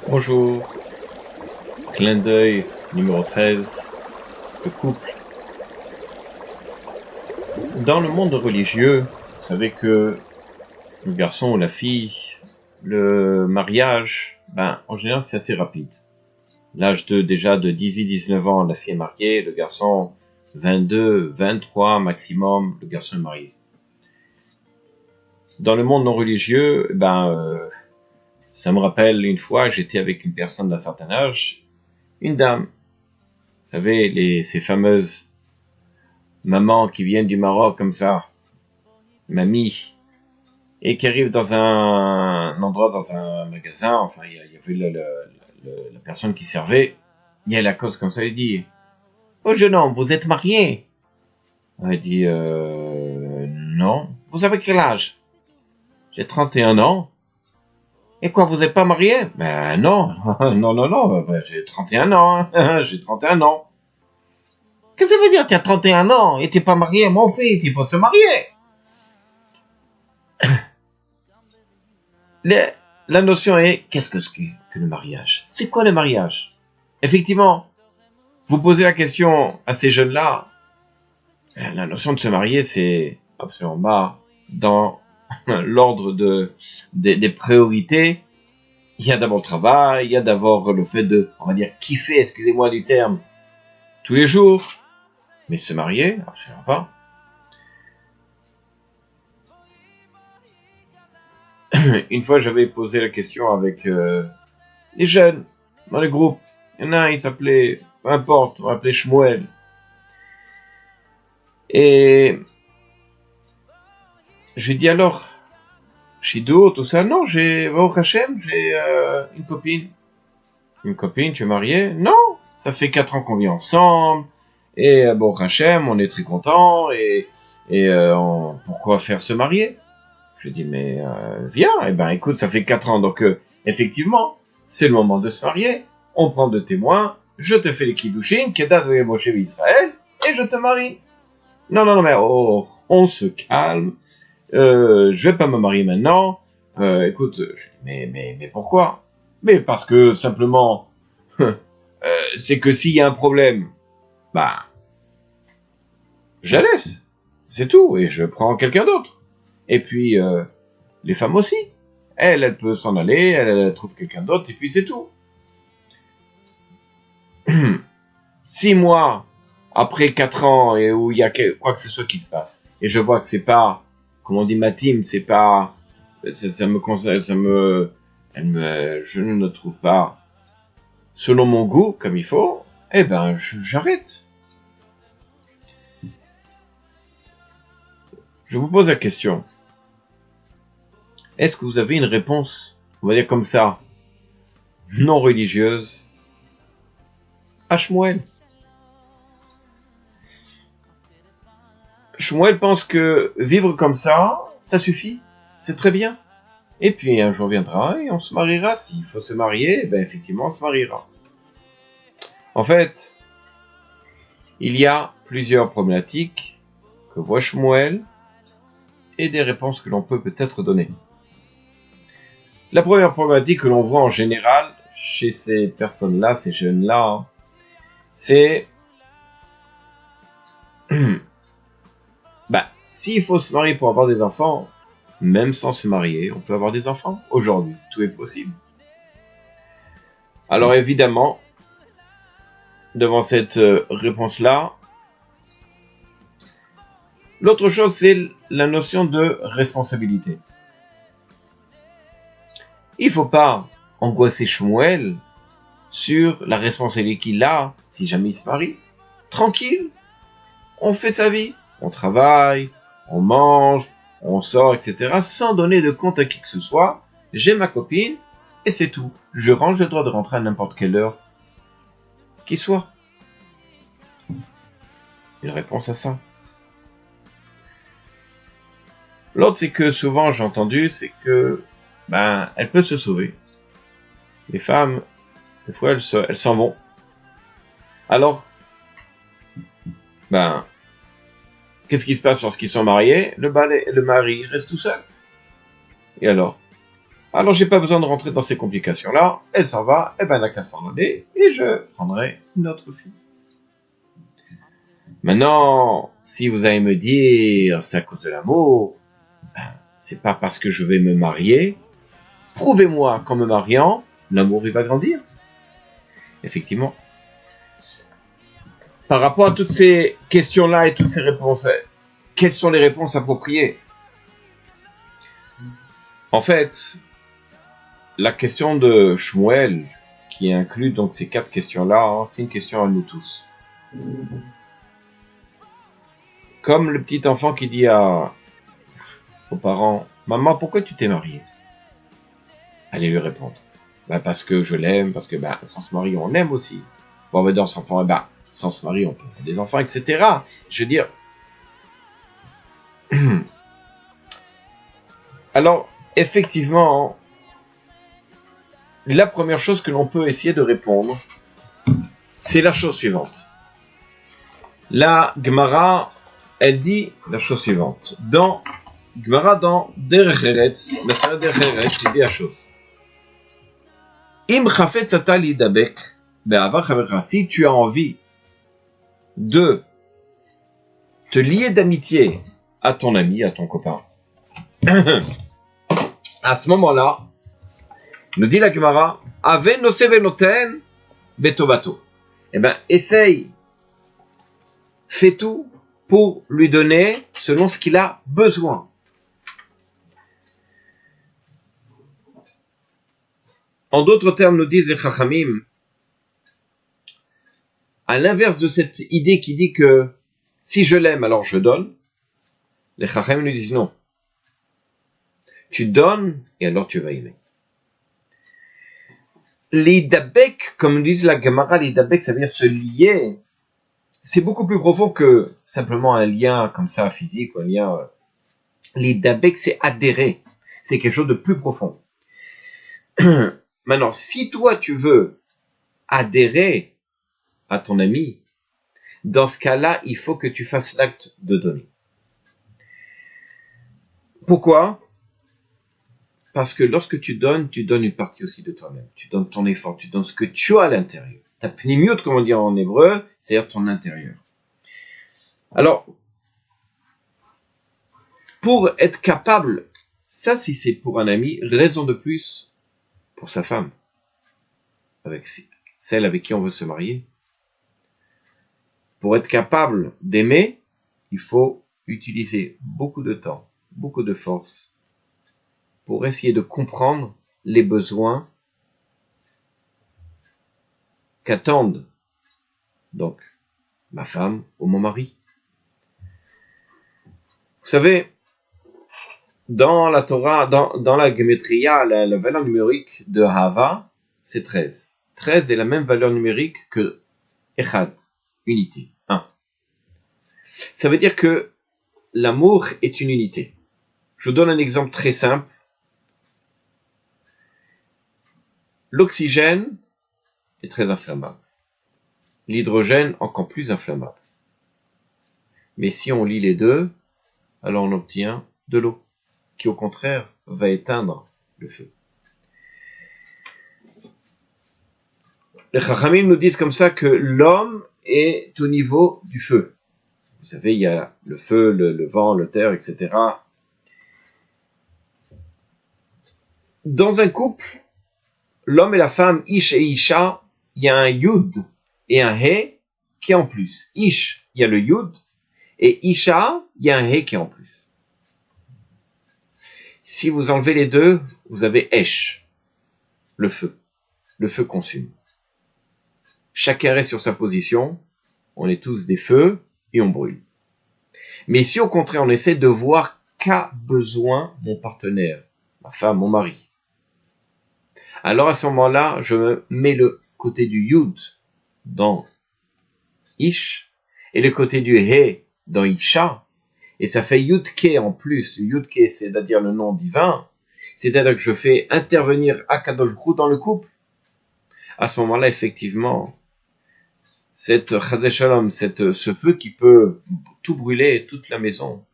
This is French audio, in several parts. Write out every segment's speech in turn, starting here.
Bonjour, clin d'œil numéro 13, le couple. Dans le monde religieux, vous savez que le garçon ou la fille, le mariage, en général c'est assez rapide. L'âge de 18-19 ans, la fille est mariée, le garçon 22, 23 maximum, le garçon est marié. Dans le monde non religieux, ça me rappelle une fois, j'étais avec une personne d'un certain âge, une dame. Vous savez, ces fameuses mamans qui viennent du Maroc comme ça, mamie, et qui arrivent dans un endroit, dans un magasin, enfin, il y avait la personne qui servait, il y a la cause comme ça, il dit « Oh jeune homme, vous êtes marié ?» Elle dit « Non. »« Vous avez quel âge ?»« J'ai 31 ans. »« Et quoi, vous n'êtes pas marié ?»« Ben non, non, j'ai 31 ans, hein. J'ai 31 ans. » « Qu'est-ce que ça veut dire, tu as 31 ans et t'es pas marié, mon fils, il faut se marier. » La notion est, qu'est-ce que le mariage? C'est quoi le mariage? Effectivement, vous posez la question à ces jeunes-là, la notion de se marier, c'est absolument bas dans l'ordre des priorités. Il y a d'abord le travail, il y a d'abord le fait de, on va dire, kiffer, excusez-moi du terme, tous les jours. Mais se marier, absolument pas. Une fois, j'avais posé la question avec les jeunes dans le groupe. Il y en a un, il s'appelait, peu importe, on l'appelait Shmuel. Et j'ai dit alors, Chido, tout ça, non, au Hachem, j'ai une copine. Une copine, tu es marié? Non, ça fait 4 ans qu'on vit ensemble. Et bon, Hachem, on est très contents. Et pourquoi faire se marier? Je dis, mais viens, écoute, ça fait 4 ans, donc effectivement, c'est le moment de se marier. On prend de témoins, je te fais les kiddushin, Kedat Moshe Israël, et je te marie. Non, mais on se calme, je vais pas me marier maintenant. Écoute, je dis, mais pourquoi? Mais parce que simplement, c'est que s'il y a un problème, je la laisse, c'est tout, et je prends quelqu'un d'autre. Et puis, les femmes aussi. Elle peut s'en aller, elle trouve quelqu'un d'autre, et puis c'est tout. 6 mois après 4 ans, et où il y a quoi que ce soit qui se passe, et je vois que c'est pas, comme on dit ma team, c'est pas, je ne trouve pas, selon mon goût, comme il faut, j'arrête. Je vous pose la question. Est-ce que vous avez une réponse, on va dire comme ça, non religieuse, à Shmuel? Shmuel pense que vivre comme ça suffit, c'est très bien. Et puis un jour viendra et on se mariera. S'il faut se marier, effectivement on se mariera. En fait, il y a plusieurs problématiques que voit Shmuel et des réponses que l'on peut peut-être donner. La première problématique que l'on voit en général chez ces personnes-là, ces jeunes-là, c'est s'il faut se marier pour avoir des enfants, même sans se marier, on peut avoir des enfants. Aujourd'hui, tout est possible. Alors évidemment, devant cette réponse-là, l'autre chose, c'est la notion de responsabilité. Il ne faut pas angoisser Shmuel sur la responsabilité qu'il a si jamais il se marie. Tranquille, on fait sa vie, on travaille, on mange, on sort, etc. sans donner de compte à qui que ce soit. J'ai ma copine et c'est tout. Je range le droit de rentrer à n'importe quelle heure qu'il soit. Une réponse à ça. L'autre, c'est que souvent j'ai entendu, c'est que elle peut se sauver. Les femmes, des fois, elles s'en vont. Alors, qu'est-ce qui se passe lorsqu'ils sont mariés? Le mari reste tout seul. Et alors? Alors j'ai pas besoin de rentrer dans ces complications-là. Elle s'en va, et ben elle n'a qu'à s'en aller, et je prendrai une autre fille. Maintenant, si vous allez me dire c'est à cause de l'amour, ben, c'est pas parce que je vais me marier. Prouvez-moi qu'en me mariant, l'amour il va grandir. Effectivement. Par rapport à toutes ces questions-là et toutes ces réponses, quelles sont les réponses appropriées? En fait, la question de Shmuel, qui inclut donc ces 4 questions-là, c'est une question à nous tous. Comme le petit enfant qui dit aux parents, « Maman, pourquoi tu t'es marié ?» Allez lui répondre, « Parce que je l'aime, parce que sans se marier, on l'aime aussi. » Bon, mais dans son enfant, sans se marier, on peut avoir des enfants, etc. Je veux dire... Alors, effectivement, la première chose que l'on peut essayer de répondre, c'est la chose suivante. La Gemara, elle dit la chose suivante. Dans Gemara, dans Derech Eretz, la Sara Derech Eretz, il dit la chose. Im chafetz ata lidabek be'avar chavercha, si tu as envie de te lier d'amitié à ton ami, à ton copain, à ce moment-là, nous dit la Gemara, Ave nose venoten betobato. Eh ben, essaye, fais tout pour lui donner selon ce qu'il a besoin. En d'autres termes, nous disent les Chachamim, à l'inverse de cette idée qui dit que si je l'aime, alors je donne, les Chachamim nous disent non. Tu donnes et alors tu vas aimer. L'idabek, comme disent la Gemara, l'idabek, ça veut dire se lier. C'est beaucoup plus profond que simplement un lien comme ça physique, un lien. L'idabek, c'est adhérer. C'est quelque chose de plus profond. Maintenant, si toi tu veux adhérer à ton ami, dans ce cas-là, il faut que tu fasses l'acte de donner. Pourquoi ? Parce que lorsque tu donnes une partie aussi de toi-même. Tu donnes ton effort, tu donnes ce que tu as à l'intérieur. Ta pnimiut, comme on dit en hébreu, c'est-à-dire ton intérieur. Alors, pour être capable, ça si c'est pour un ami, raison de plus pour sa femme, avec celle avec qui on veut se marier. Pour être capable d'aimer, il faut utiliser beaucoup de temps, beaucoup de force, pour essayer de comprendre les besoins qu'attendent donc ma femme ou mon mari. Vous savez, dans la Torah, dans la Gematria, la valeur numérique de Hava, c'est 13. 13 est la même valeur numérique que Echad, unité, 1. Ça veut dire que l'amour est une unité. Je vous donne un exemple très simple. L'oxygène est très inflammable. L'hydrogène encore plus inflammable. Mais si on lie les deux, alors on obtient de l'eau, qui au contraire va éteindre le feu. Les Chachamim nous disent comme ça que l'homme est au niveau du feu. Vous savez, il y a le feu, le vent, le terre, etc. Dans un couple, l'homme et la femme, Ish et Isha, il y a un Yud et un He qui est en plus. Ish, il y a le Yud, et Isha, il y a un He qui est en plus. Si vous enlevez les deux, vous avez Esh, le feu. Le feu consume. Chacun reste sur sa position, on est tous des feux et on brûle. Mais si au contraire on essaie de voir qu'a besoin mon partenaire, ma femme, mon mari, alors à ce moment-là, je me mets le côté du Yud dans Ish et le côté du He dans Isha, et ça fait Yud-Ke en plus. Yud-Ke, c'est-à-dire le nom divin, c'est-à-dire que je fais intervenir Akadosh Baruch Hu dans le couple. À ce moment-là, effectivement, cette Chazé Shalom, ce feu qui peut tout brûler, toute la maison,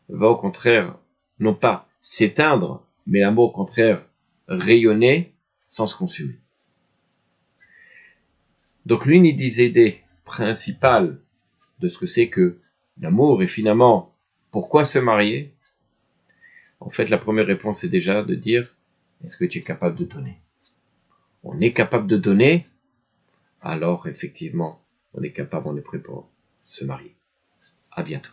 va au contraire, non pas s'éteindre, mais l'amour au contraire rayonner sans se consumer. Donc l'une des idées principales de ce que c'est que l'amour et finalement pourquoi se marier, en fait la première réponse est déjà de dire est-ce que tu es capable de donner? On est capable de donner, alors effectivement on est capable, on est prêt pour se marier. À bientôt.